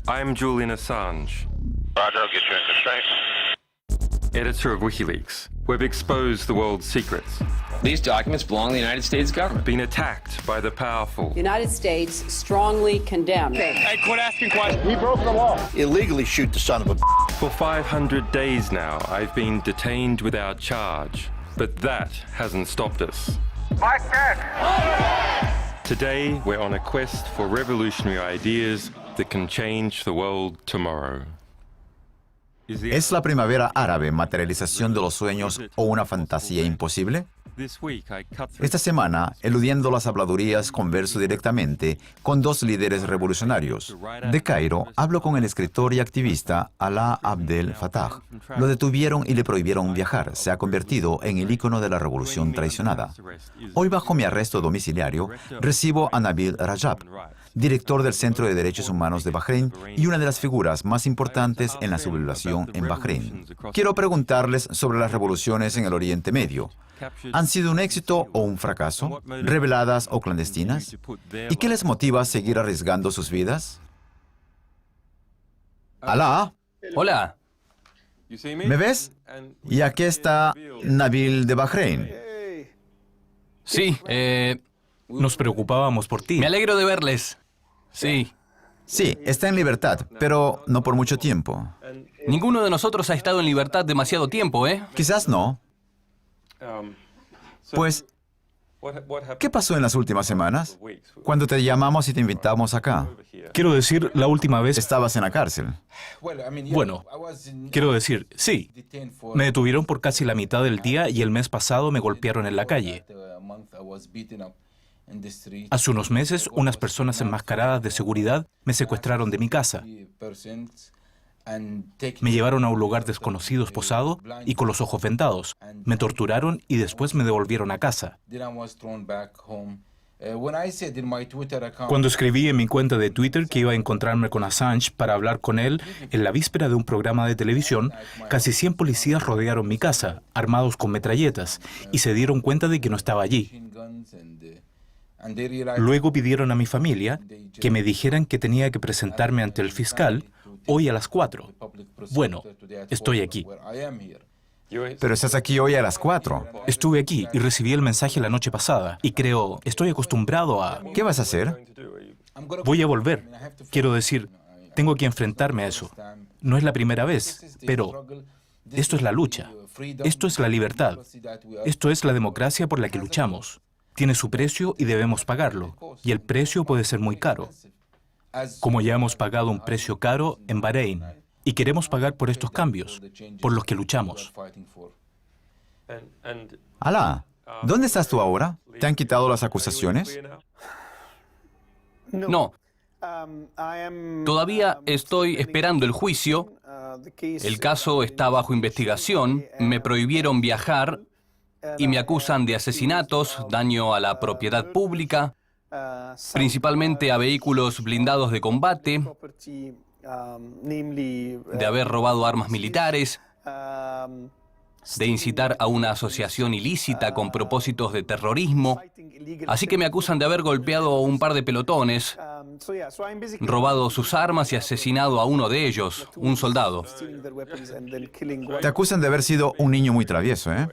I'm Julian Assange, Roger, I'll get you in the safe. editor of WikiLeaks. We've exposed the world's secrets, These documents belong to the United States government. been attacked by the powerful, The United States strongly condemns. Hey, quit asking questions. He broke the law. Illegally shoot the son of a. For 500 days now, I've been detained without charge, but that hasn't stopped us. Today, we're on a quest for revolutionary ideas that can change the world tomorrow. ¿Es la primavera árabe materialización de los sueños o una fantasía imposible? Esta semana, eludiendo las habladurías, converso directamente con dos líderes revolucionarios. De Cairo, hablo con el escritor y activista Alaa Abdel Fattah. Lo detuvieron y le prohibieron viajar. Se ha convertido en el ícono de la revolución traicionada. Hoy, bajo mi arresto domiciliario, recibo a Nabil Rajab, director del Centro de Derechos Humanos de Bahrein y una de las figuras más importantes en la sublevación en Bahrein. Quiero preguntarles sobre las revoluciones en el Oriente Medio. ¿Han sido un éxito o un fracaso? ¿Reveladas o clandestinas? ¿Y qué les motiva a seguir arriesgando sus vidas? Alaa, Hola. ¿me ves? Y aquí está Nabil de Bahrein. Sí, Nos preocupábamos por ti. me alegro de verles. Sí. Sí, está en libertad, pero no por mucho tiempo. Ninguno de nosotros ha estado en libertad demasiado tiempo, ¿eh? Quizás no. Pues, ¿qué pasó en las últimas semanas? Cuando te llamamos y te invitamos acá, Quiero decir, la última vez... estabas en la cárcel. Bueno, quiero decir, sí. Me detuvieron por casi la mitad del día y el mes pasado me golpearon en la calle. Hace unos meses, unas personas enmascaradas de seguridad me secuestraron de mi casa. Me llevaron a un lugar desconocido esposado y con los ojos vendados. Me torturaron y después me devolvieron a casa. Cuando escribí en mi cuenta de Twitter que iba a encontrarme con Assange para hablar con él en la víspera de un programa de televisión, casi 100 policías rodearon mi casa, armados con metralletas, y se dieron cuenta de que no estaba allí. Luego pidieron a mi familia que me dijeran que tenía que presentarme ante el fiscal hoy a las 4. Bueno, estoy aquí. Pero estás aquí hoy a las 4. Estuve aquí y recibí el mensaje la noche pasada y creo, estoy acostumbrado a... ¿Qué vas a hacer? Voy a volver. Quiero decir, tengo que enfrentarme a eso. No es la primera vez, pero esto es la lucha. Esto es la libertad. Esto es la democracia por la que luchamos. Tiene su precio y debemos pagarlo. Y el precio puede ser muy caro. Como ya hemos pagado un precio caro en Bahrein. Y queremos pagar por estos cambios, por los que luchamos. Alaa, ¿dónde estás tú ahora? ¿Te han quitado las acusaciones? No. Todavía estoy esperando el juicio. El caso está bajo investigación. Me prohibieron viajar y me acusan de asesinatos, daño a la propiedad pública, principalmente a vehículos blindados de combate, de haber robado armas militares, de incitar a una asociación ilícita con propósitos de terrorismo. Así que me acusan de haber golpeado a un par de pelotones, robado sus armas y asesinado a uno de ellos, un soldado. Te acusan de haber sido un niño muy travieso, ¿eh?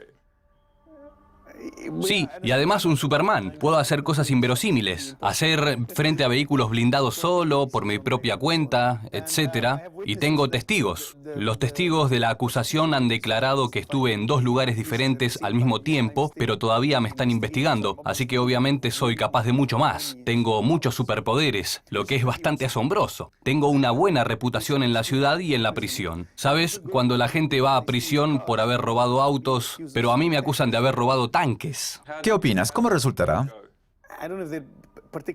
Sí, y además un Superman. Puedo hacer cosas inverosímiles. Hacer frente a vehículos blindados solo, por mi propia cuenta, etc. Y tengo testigos. Los testigos de la acusación han declarado que estuve en 2 lugares diferentes al mismo tiempo, pero todavía me están investigando. Así que obviamente soy capaz de mucho más. Tengo muchos superpoderes, lo que es bastante asombroso. Tengo una buena reputación en la ciudad y en la prisión. ¿Sabes? Cuando la gente va a prisión por haber robado autos, pero a mí me acusan de haber robado tanques. ¿Qué opinas? ¿Cómo resultará?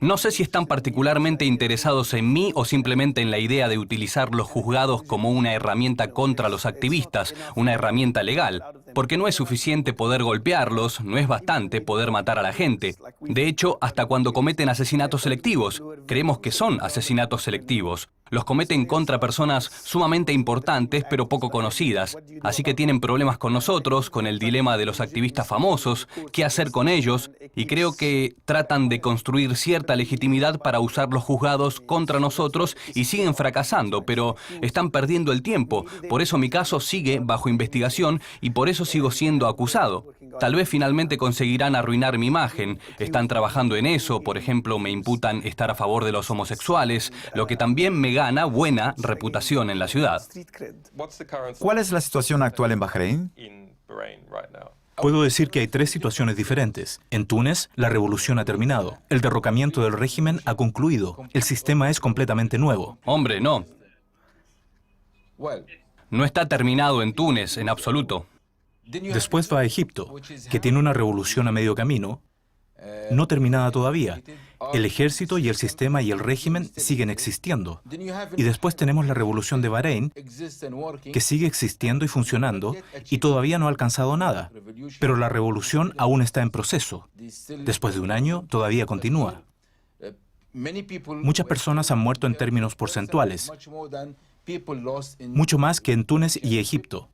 No sé si están particularmente interesados en mí o simplemente en la idea de utilizar los juzgados como una herramienta contra los activistas, una herramienta legal. Porque no es suficiente poder golpearlos, no es bastante poder matar a la gente. De hecho, hasta cuando cometen asesinatos selectivos, creemos que son asesinatos selectivos. Los cometen contra personas sumamente importantes pero poco conocidas, así que tienen problemas con nosotros, con el dilema de los activistas famosos, qué hacer con ellos, y creo que tratan de construir cierta legitimidad para usar los juzgados contra nosotros y siguen fracasando, pero están perdiendo el tiempo. Por eso mi caso sigue bajo investigación y por eso sigo siendo acusado. Tal vez finalmente conseguirán arruinar mi imagen. Están trabajando en eso. Por ejemplo, me imputan estar a favor de los homosexuales, lo que también me gana buena reputación en la ciudad. ¿Cuál es la situación actual en Bahrein? Puedo decir que hay 3 situaciones diferentes. En Túnez, la revolución ha terminado. El derrocamiento del régimen ha concluido. El sistema es completamente nuevo. Hombre, no. No está terminado en Túnez, en absoluto. Después va a Egipto, que tiene una revolución a medio camino, no terminada todavía. El ejército y el sistema y el régimen siguen existiendo. Y después tenemos la revolución de Bahrein, que sigue existiendo y funcionando, y todavía no ha alcanzado nada. Pero la revolución aún está en proceso. Después de un año, todavía continúa. Muchas personas han muerto en términos porcentuales, mucho más que en Túnez y Egipto.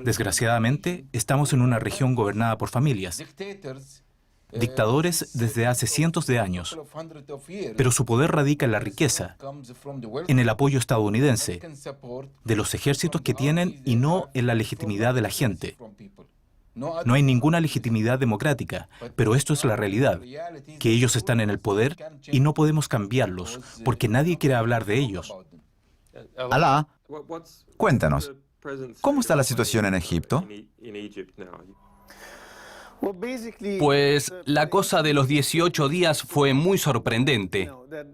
Desgraciadamente, estamos en una región gobernada por familias, dictadores desde hace cientos de años, pero su poder radica en la riqueza, en el apoyo estadounidense, de los ejércitos que tienen y no en la legitimidad de la gente. No hay ninguna legitimidad democrática, pero esto es la realidad, que ellos están en el poder y no podemos cambiarlos, porque nadie quiere hablar de ellos. Alá, cuéntanos, ¿cómo está la situación en Egipto? Pues la cosa de los 18 días fue muy sorprendente.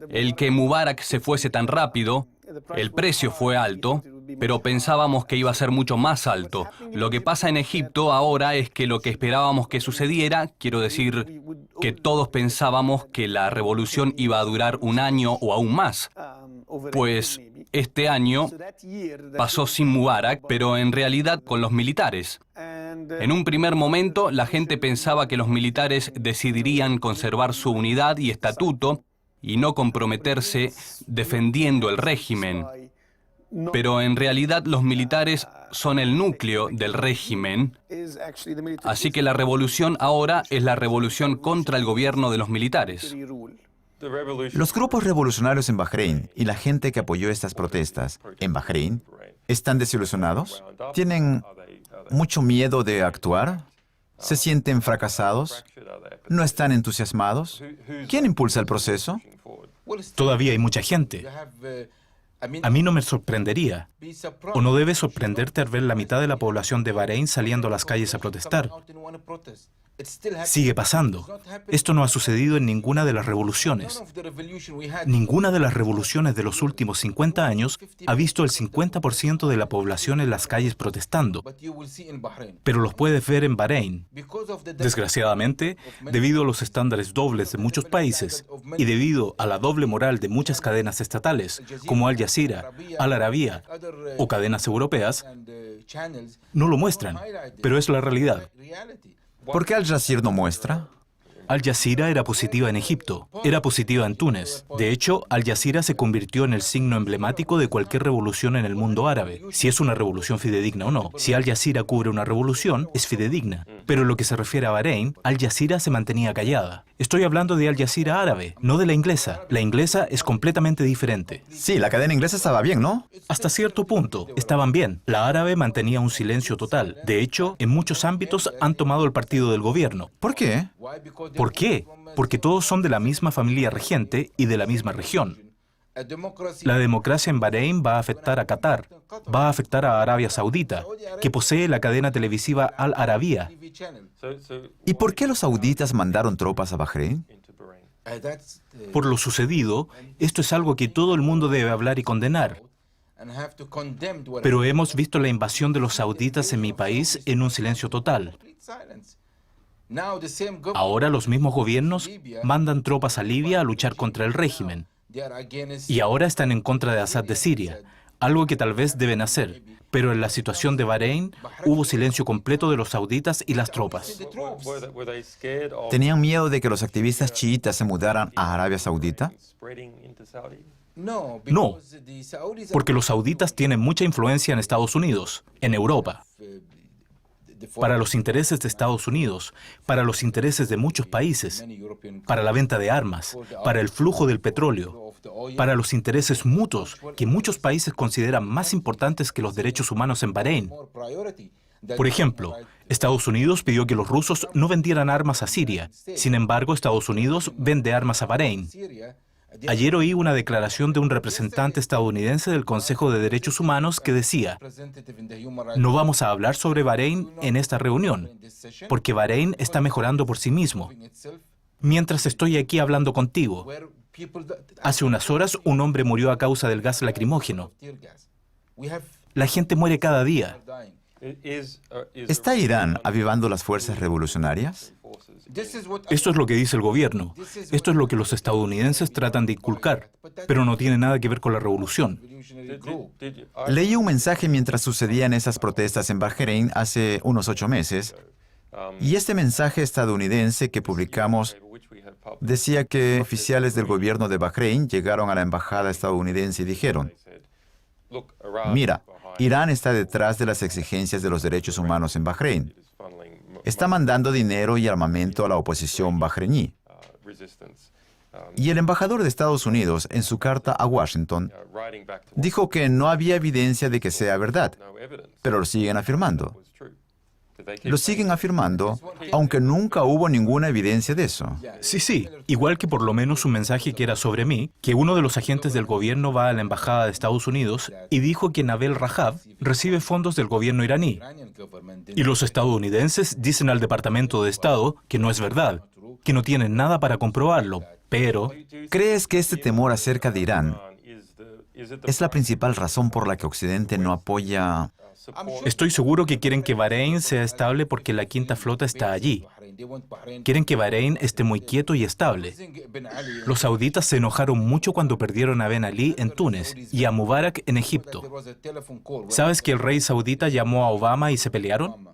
El que Mubarak se fuese tan rápido, el precio fue alto, pero pensábamos que iba a ser mucho más alto. Lo que pasa en Egipto ahora es que lo que esperábamos que sucediera, quiero decir que todos pensábamos que la revolución iba a durar un año o aún más. Pues este año pasó sin Mubarak, pero en realidad con los militares. En un primer momento, la gente pensaba que los militares decidirían conservar su unidad y estatuto y no comprometerse defendiendo el régimen. Pero en realidad los militares son el núcleo del régimen, así que la revolución ahora es la revolución contra el gobierno de los militares. Los grupos revolucionarios en Bahrein y la gente que apoyó estas protestas en Bahrein, ¿están desilusionados? ¿Tienen mucho miedo de actuar? ¿Se sienten fracasados? ¿No están entusiasmados? ¿Quién impulsa el proceso? Todavía hay mucha gente. A mí no me sorprendería, o no debe sorprenderte al ver la mitad de la población de Bahrein saliendo a las calles a protestar. Sigue pasando. Esto no ha sucedido en ninguna de las revoluciones. Ninguna de las revoluciones de los últimos 50 años ha visto el 50% de la población en las calles protestando. Pero los puedes ver en Bahrein. Desgraciadamente, debido a los estándares dobles de muchos países y debido a la doble moral de muchas cadenas estatales, como Al Jazeera, Al Arabiya o cadenas europeas, no lo muestran, pero es la realidad. ¿Por qué Al Jazeera no muestra? Al Jazeera era positiva en Egipto, era positiva en Túnez. De hecho, Al Jazeera se convirtió en el signo emblemático de cualquier revolución en el mundo árabe, si es una revolución fidedigna o no. Si Al Jazeera cubre una revolución, es fidedigna. Pero en lo que se refiere a Bahrein, Al Jazeera se mantenía callada. Estoy hablando de Al Jazeera árabe, no de la inglesa. La inglesa es completamente diferente. Sí, la cadena inglesa estaba bien, ¿no? Hasta cierto punto, estaban bien. La árabe mantenía un silencio total. De hecho, en muchos ámbitos han tomado el partido del gobierno. ¿Por qué? ¿Por qué? Porque todos son de la misma familia regente y de la misma región. La democracia en Bahrein va a afectar a Qatar, va a afectar a Arabia Saudita, que posee la cadena televisiva Al Arabiya. ¿Y por qué los sauditas mandaron tropas a Bahrein? Por lo sucedido, esto es algo que todo el mundo debe hablar y condenar. Pero hemos visto la invasión de los sauditas en mi país en un silencio total. Ahora los mismos gobiernos mandan tropas a Libia a luchar contra el régimen. Y ahora están en contra de Assad de Siria, algo que tal vez deben hacer. Pero en la situación de Bahrein hubo silencio completo de los sauditas y las tropas. ¿Tenían miedo de que los activistas chiitas se mudaran a Arabia Saudita? No, porque los sauditas tienen mucha influencia en Estados Unidos, en Europa. Para los intereses de Estados Unidos, para los intereses de muchos países, para la venta de armas, para el flujo del petróleo, para los intereses mutuos que muchos países consideran más importantes que los derechos humanos en Bahrein. Por ejemplo, Estados Unidos pidió que los rusos no vendieran armas a Siria. Sin embargo, Estados Unidos vende armas a Bahrein. Ayer oí una declaración de un representante estadounidense del Consejo de Derechos Humanos que decía: no vamos a hablar sobre Bahrein en esta reunión, porque Bahrein está mejorando por sí mismo. Mientras estoy aquí hablando contigo, hace unas horas un hombre murió a causa del gas lacrimógeno. La gente muere cada día. ¿Está Irán avivando las fuerzas revolucionarias? Esto es lo que dice el gobierno. Esto es lo que los estadounidenses tratan de inculcar, pero no tiene nada que ver con la revolución. Leí un mensaje mientras sucedían esas protestas en Bahrein hace unos 8 meses, y este mensaje estadounidense que publicamos decía que oficiales del gobierno de Bahrein llegaron a la embajada estadounidense y dijeron: mira, Irán está detrás de las exigencias de los derechos humanos en Bahrein. Está mandando dinero y armamento a la oposición bahreiní. Y el embajador de Estados Unidos, en su carta a Washington, dijo que no había evidencia de que sea verdad, pero lo siguen afirmando. Lo siguen afirmando, aunque nunca hubo ninguna evidencia de eso. Sí, igual que por lo menos un mensaje que era sobre mí, que uno de los agentes del gobierno va a la embajada de Estados Unidos y dijo que Nabil Rajab recibe fondos del gobierno iraní. Y los estadounidenses dicen al Departamento de Estado que no es verdad, que no tienen nada para comprobarlo, pero... ¿Crees que este temor acerca de Irán es la principal razón por la que Occidente no apoya? Estoy seguro que quieren que Bahrein sea estable porque la quinta flota está allí. Quieren que Bahrein esté muy quieto y estable. Los sauditas se enojaron mucho cuando perdieron a Ben Ali en Túnez y a Mubarak en Egipto. ¿Sabes que el rey saudita llamó a Obama y se pelearon?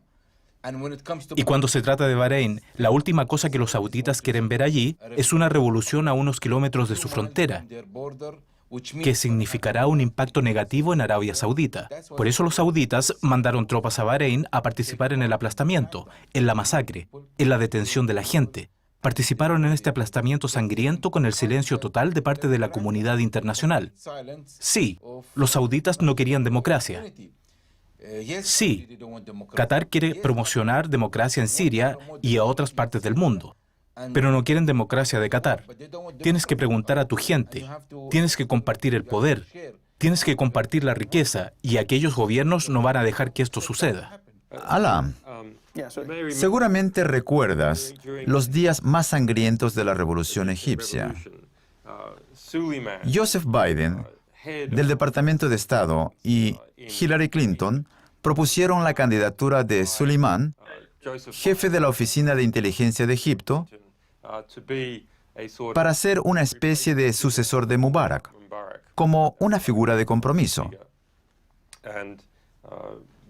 Y cuando se trata de Bahrein, la última cosa que los sauditas quieren ver allí es una revolución a unos kilómetros de su frontera, que significará un impacto negativo en Arabia Saudita. Por eso los sauditas mandaron tropas a Bahrein a participar en el aplastamiento, en la masacre, en la detención de la gente. Participaron en este aplastamiento sangriento con el silencio total de parte de la comunidad internacional. Sí, los sauditas no querían democracia. Sí, Qatar quiere promocionar democracia en Siria y a otras partes del mundo. Pero no quieren democracia de Qatar. Tienes que preguntar a tu gente, tienes que compartir el poder, tienes que compartir la riqueza, y aquellos gobiernos no van a dejar que esto suceda. Alá, seguramente recuerdas los días más sangrientos de la revolución egipcia. Joseph Biden, del Departamento de Estado, y Hillary Clinton propusieron la candidatura de Suleiman, jefe de la Oficina de Inteligencia de Egipto, para ser una especie de sucesor de Mubarak, como una figura de compromiso.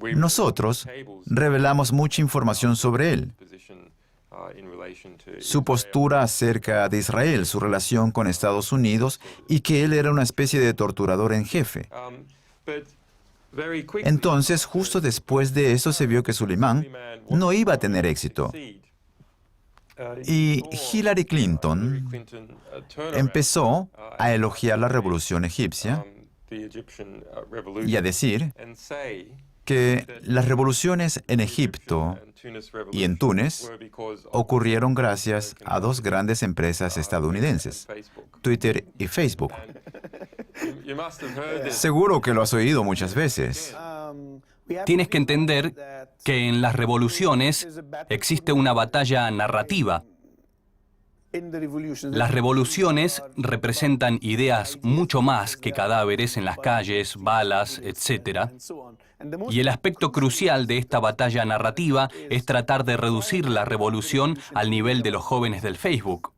Nosotros revelamos mucha información sobre él, su postura acerca de Israel, su relación con Estados Unidos y que él era una especie de torturador en jefe. Entonces, justo después de eso se vio que Suleiman no iba a tener éxito. Y Hillary Clinton empezó a elogiar la revolución egipcia y a decir que las revoluciones en Egipto y en Túnez ocurrieron gracias a dos grandes empresas estadounidenses, Twitter y Facebook. Seguro que lo has oído muchas veces. Tienes que entender que en las revoluciones existe una batalla narrativa. Las revoluciones representan ideas mucho más que cadáveres en las calles, balas, etc. Y el aspecto crucial de esta batalla narrativa es tratar de reducir la revolución al nivel de los jóvenes del Facebook.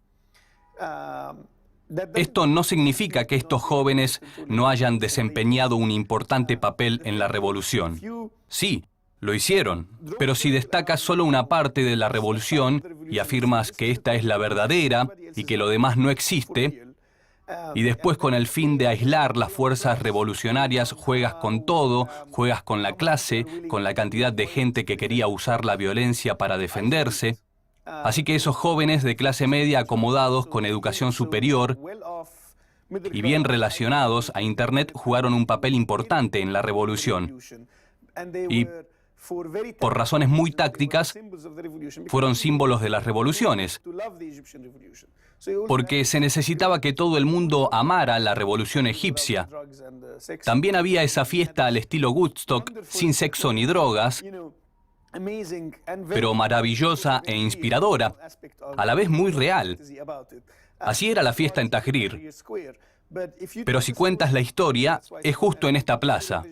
Esto no significa que estos jóvenes no hayan desempeñado un importante papel en la revolución. Sí, lo hicieron, pero si destacas solo una parte de la revolución y afirmas que esta es la verdadera y que lo demás no existe, Y después, con el fin de aislar las fuerzas revolucionarias, juegas con todo, juegas con la clase, con la cantidad de gente que quería usar la violencia para defenderse. Así que esos jóvenes de clase media acomodados con educación superior y bien relacionados a Internet jugaron un papel importante en la revolución. Y por razones muy tácticas, fueron símbolos de las revoluciones, porque se necesitaba que todo el mundo amara la revolución egipcia. También había esa fiesta al estilo Woodstock, sin sexo ni drogas, pero maravillosa e inspiradora, a la vez muy real. Así era la fiesta en Tahrir. Pero si cuentas la historia, es justo en esta plaza.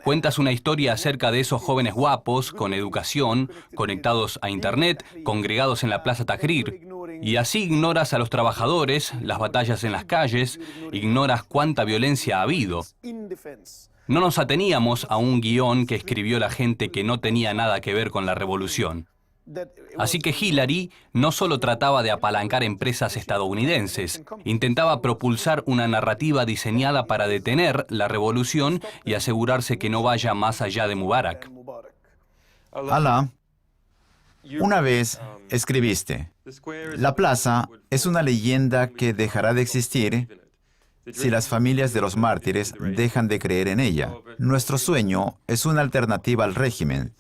Cuentas una historia acerca de esos jóvenes guapos, con educación, conectados a Internet, congregados en la Plaza Tahrir. Y así ignoras a los trabajadores, las batallas en las calles, ignoras cuánta violencia ha habido. No nos ateníamos a un guión que escribió la gente que no tenía nada que ver con la revolución. Así que Hillary no solo trataba de apalancar empresas estadounidenses, intentaba propulsar una narrativa diseñada para detener la revolución y asegurarse que no vaya más allá de Mubarak. Alaa, una vez escribiste, la plaza es una leyenda que dejará de existir si las familias de los mártires dejan de creer en ella. Nuestro sueño es una alternativa al régimen.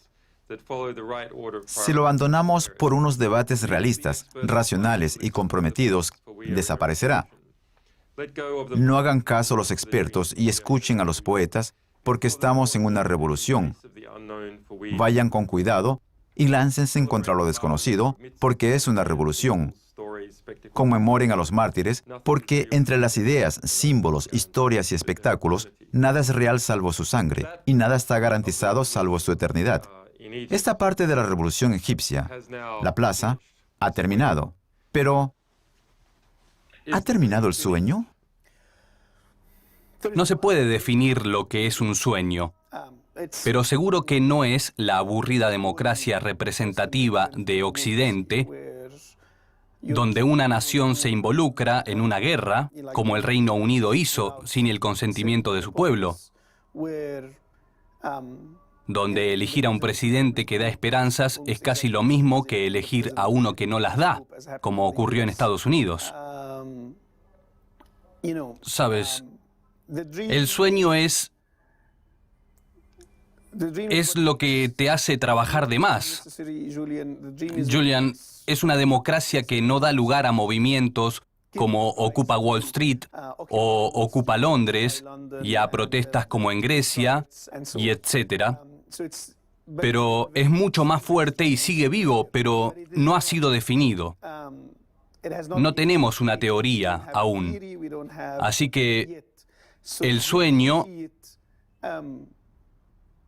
Si lo abandonamos por unos debates realistas, racionales y comprometidos, desaparecerá. No hagan caso a los expertos y escuchen a los poetas, porque estamos en una revolución. Vayan con cuidado y láncense contra lo desconocido, porque es una revolución. Conmemoren a los mártires, porque entre las ideas, símbolos, historias y espectáculos, nada es real salvo su sangre, y nada está garantizado salvo su eternidad. Esta parte de la revolución egipcia, la plaza, ha terminado. Pero, ¿ha terminado el sueño? No se puede definir lo que es un sueño, pero seguro que no es la aburrida democracia representativa de Occidente, donde una nación se involucra en una guerra, como el Reino Unido hizo sin el consentimiento de su pueblo, donde elegir a un presidente que da esperanzas es casi lo mismo que elegir a uno que no las da, como ocurrió en Estados Unidos. Sabes, el sueño es lo que te hace trabajar de más. Julian, es una democracia que no da lugar a movimientos como Ocupa Wall Street o Ocupa Londres y a protestas como en Grecia y etcétera. Pero es mucho más fuerte y sigue vivo, pero no ha sido definido. No tenemos una teoría aún. Así que el sueño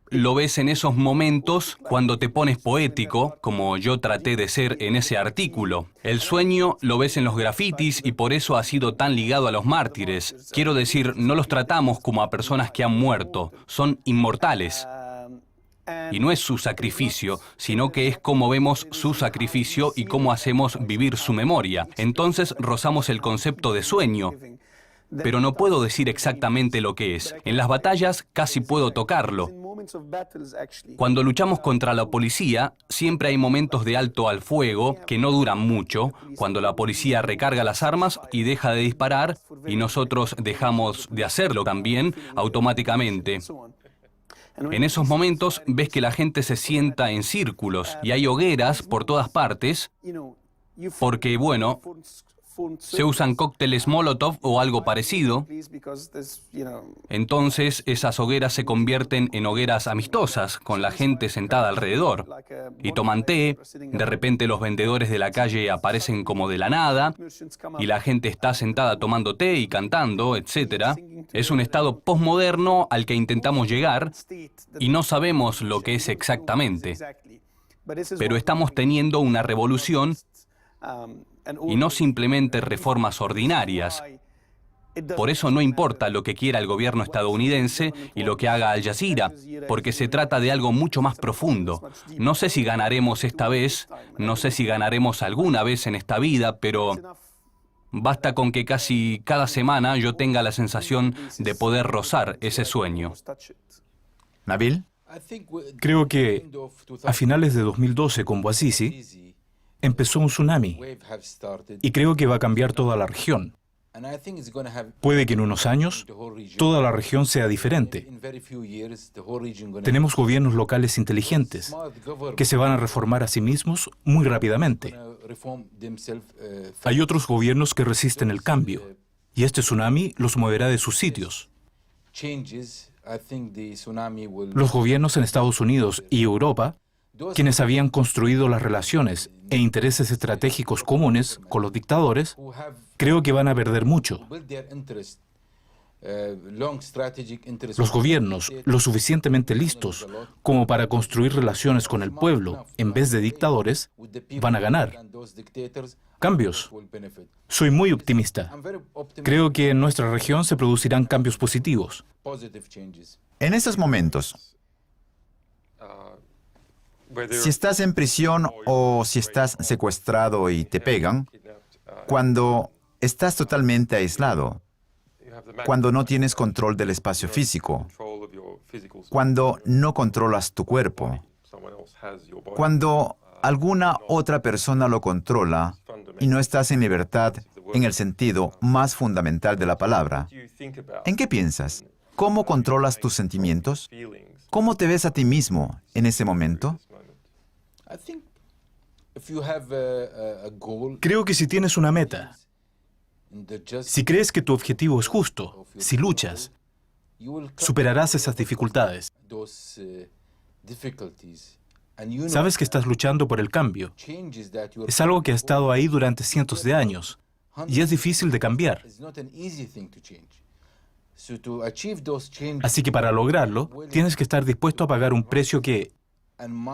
lo ves en esos momentos cuando te pones poético, como yo traté de ser en ese artículo. El sueño lo ves en los grafitis y por eso ha sido tan ligado a los mártires. Quiero decir, no los tratamos como a personas que han muerto, son inmortales. Y no es su sacrificio, sino que es cómo vemos su sacrificio y cómo hacemos vivir su memoria. Entonces rozamos el concepto de sueño, pero no puedo decir exactamente lo que es. En las batallas casi puedo tocarlo. Cuando luchamos contra la policía, siempre hay momentos de alto al fuego que no duran mucho, cuando la policía recarga las armas y deja de disparar, y nosotros dejamos de hacerlo también automáticamente. En esos momentos ves que la gente se sienta en círculos y hay hogueras por todas partes porque, bueno, se usan cócteles Molotov o algo parecido. Entonces esas hogueras se convierten en hogueras amistosas, con la gente sentada alrededor. Y toman té, de repente los vendedores de la calle aparecen como de la nada, y la gente está sentada tomando té y cantando, etc. Es un estado posmoderno al que intentamos llegar, y no sabemos lo que es exactamente. Pero estamos teniendo una revolución y no simplemente reformas ordinarias. Por eso no importa lo que quiera el gobierno estadounidense y lo que haga Al Jazeera, porque se trata de algo mucho más profundo. No sé si ganaremos esta vez, no sé si ganaremos alguna vez en esta vida, pero Basta con que casi cada semana yo tenga la sensación de poder rozar ese sueño. Nabil, Creo que a finales de 2012 con Bouazizi empezó un tsunami y creo que va a cambiar toda la región. Puede que en unos años toda la región sea diferente. Tenemos gobiernos locales inteligentes que se van a reformar a sí mismos muy rápidamente. Hay otros gobiernos que resisten el cambio y este tsunami los moverá de sus sitios. Los gobiernos en Estados Unidos y Europa, quienes habían construido las relaciones e intereses estratégicos comunes con los dictadores, creo que van a perder mucho. Los gobiernos, lo suficientemente listos como para construir relaciones con el pueblo en vez de dictadores, van a ganar. Cambios. Soy muy optimista. Creo que en nuestra región se producirán cambios positivos. en estos momentos, si estás en prisión o si estás secuestrado y te pegan, cuando estás totalmente aislado, cuando no tienes control del espacio físico, cuando no controlas tu cuerpo, cuando alguna otra persona lo controla y no estás en libertad en el sentido más fundamental de la palabra, ¿en qué piensas? ¿Cómo controlas tus sentimientos? ¿Cómo te ves a ti mismo en ese momento? Creo que si tienes una meta, si crees que tu objetivo es justo, si luchas, superarás esas dificultades. Sabes que estás luchando por el cambio. Es algo que ha estado ahí durante cientos de años y es difícil de cambiar. Así que para lograrlo, tienes que estar dispuesto a pagar un precio que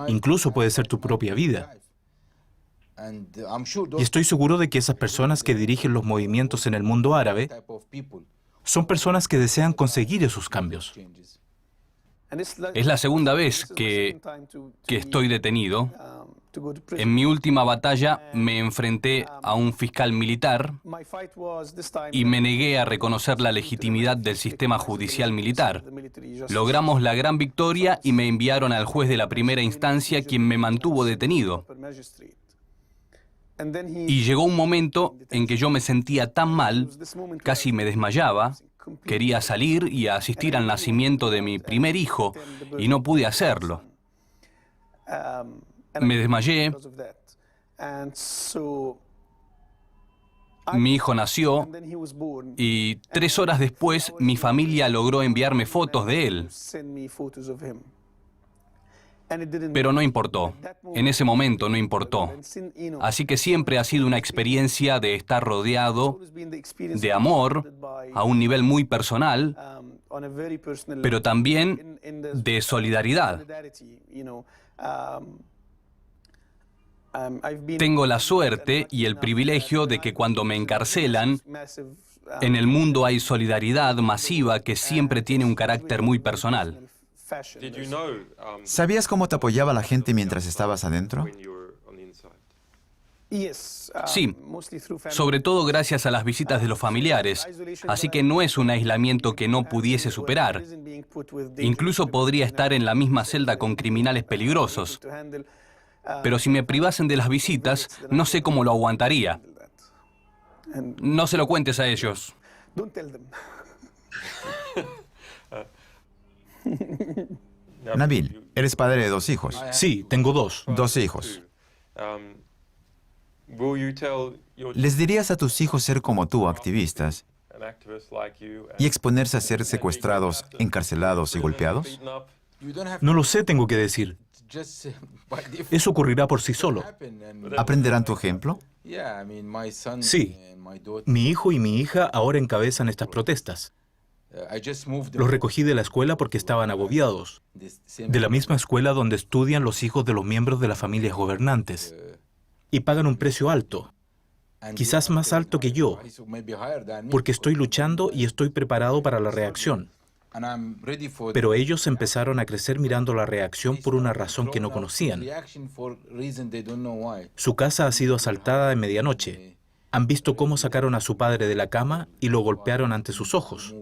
incluso puede ser tu propia vida. Y estoy seguro de que esas personas que dirigen los movimientos en el mundo árabe son personas que desean conseguir esos cambios. Es la segunda vez que estoy detenido. En mi última batalla me enfrenté a un fiscal militar y me negué a reconocer la legitimidad del sistema judicial militar. Logramos la gran victoria y me enviaron al juez de la primera instancia, quien me mantuvo detenido. Y llegó un momento en que yo me sentía tan mal, casi me desmayaba. Quería salir y asistir al nacimiento de mi primer hijo, y no pude hacerlo. Me desmayé. Mi hijo nació y 3 horas después mi familia logró enviarme fotos de él. Pero no importó. En ese momento no importó. Así que siempre ha sido una experiencia de estar rodeado de amor a un nivel muy personal, pero también de solidaridad. Tengo la suerte y el privilegio de que cuando me encarcelan, en el mundo hay solidaridad masiva que siempre tiene un carácter muy personal. ¿Sabías cómo te apoyaba la gente mientras estabas adentro? Sí, sobre todo gracias a las visitas de los familiares, así que no es un aislamiento que no pudiese superar. Incluso podría estar en la misma celda con criminales peligrosos. Pero si me privasen de las visitas, no sé cómo lo aguantaría. No se lo cuentes a ellos. Nabil, eres padre de 2 hijos. Sí, tengo 2. 2 hijos. ¿Les dirías a tus hijos ser como tú, activistas, y exponerse a ser secuestrados, encarcelados y golpeados? No lo sé, tengo que decir. Eso ocurrirá por sí solo. ¿Aprenderán tu ejemplo? Sí. Mi hijo y mi hija ahora encabezan estas protestas. Los recogí de la escuela porque estaban agobiados. De la misma escuela donde estudian los hijos de los miembros de las familias gobernantes. Y pagan un precio alto. Quizás más alto que yo. Porque estoy luchando y estoy preparado para la reacción. Pero ellos empezaron a crecer mirando la reacción por una razón que no conocían. Su casa ha sido asaltada de medianoche Han visto cómo sacaron a su padre de la cama y lo golpearon ante sus ojos.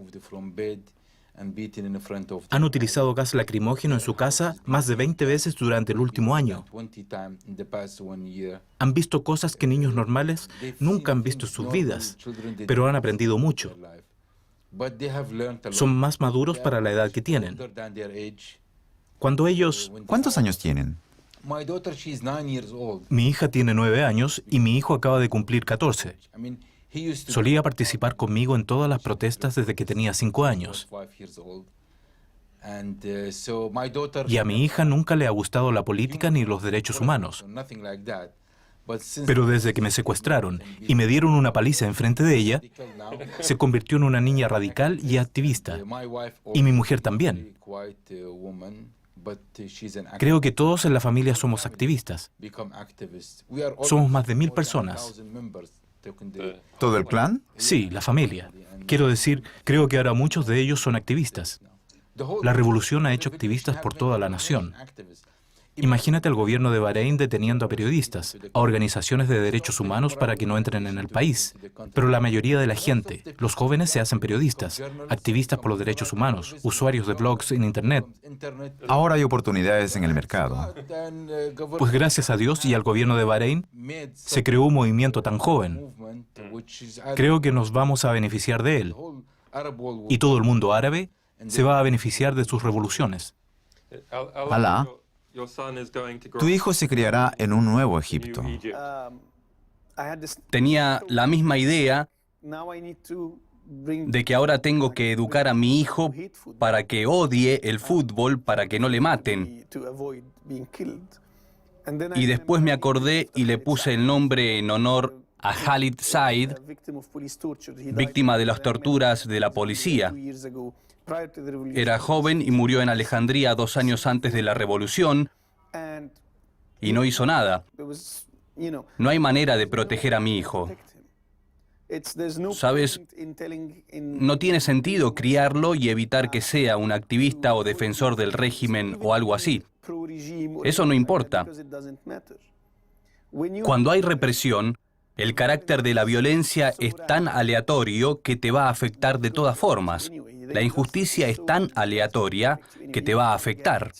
Han utilizado gas lacrimógeno en su casa más de 20 veces durante el último año. Han visto cosas que niños normales nunca han visto en sus vidas, pero han aprendido mucho. Son más maduros para la edad que tienen. Cuando ellos... ¿Cuántos años tienen? Mi hija tiene 9 años y mi hijo acaba de cumplir 14. Solía participar conmigo en todas las protestas desde que tenía 5 años. Y a mi hija nunca le ha gustado la política ni los derechos humanos. Pero desde que me secuestraron y me dieron una paliza enfrente de ella, se convirtió en una niña radical y activista. Y mi mujer también. Creo que todos en la familia somos activistas. Somos más de 1000 personas. ¿Todo el clan? Sí, la familia. Quiero decir, creo que ahora muchos de ellos son activistas. La revolución ha hecho activistas por toda la nación. Imagínate al gobierno de Bahrein deteniendo a periodistas, a organizaciones de derechos humanos para que no entren en el país. Pero la mayoría de la gente, los jóvenes, se hacen periodistas, activistas por los derechos humanos, usuarios de blogs en Internet. Ahora hay oportunidades en el mercado. Pues gracias a Dios y al gobierno de Bahrein, se creó un movimiento tan joven. Creo que nos vamos a beneficiar de él. Y todo el mundo árabe se va a beneficiar de sus revoluciones. Alá, tu hijo se criará en un nuevo Egipto. Tenía la misma idea de que ahora tengo que educar a mi hijo para que odie el fútbol, para que no le maten. Y después me acordé y le puse el nombre en honor a Khalid Said, víctima de las torturas de la policía. Era joven y murió en Alejandría 2 años antes de la revolución y no hizo nada. No hay manera de proteger a mi hijo. ¿Sabes? No tiene sentido criarlo y evitar que sea un activista o defensor del régimen o algo así. Eso no importa. Cuando hay represión, el carácter de la violencia es tan aleatorio que te va a afectar de todas formas. La injusticia es tan aleatoria que te va a afectar.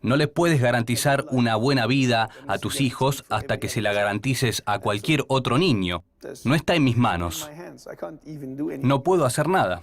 No les puedes garantizar una buena vida a tus hijos hasta que se la garantices a cualquier otro niño. No está en mis manos. No puedo hacer nada.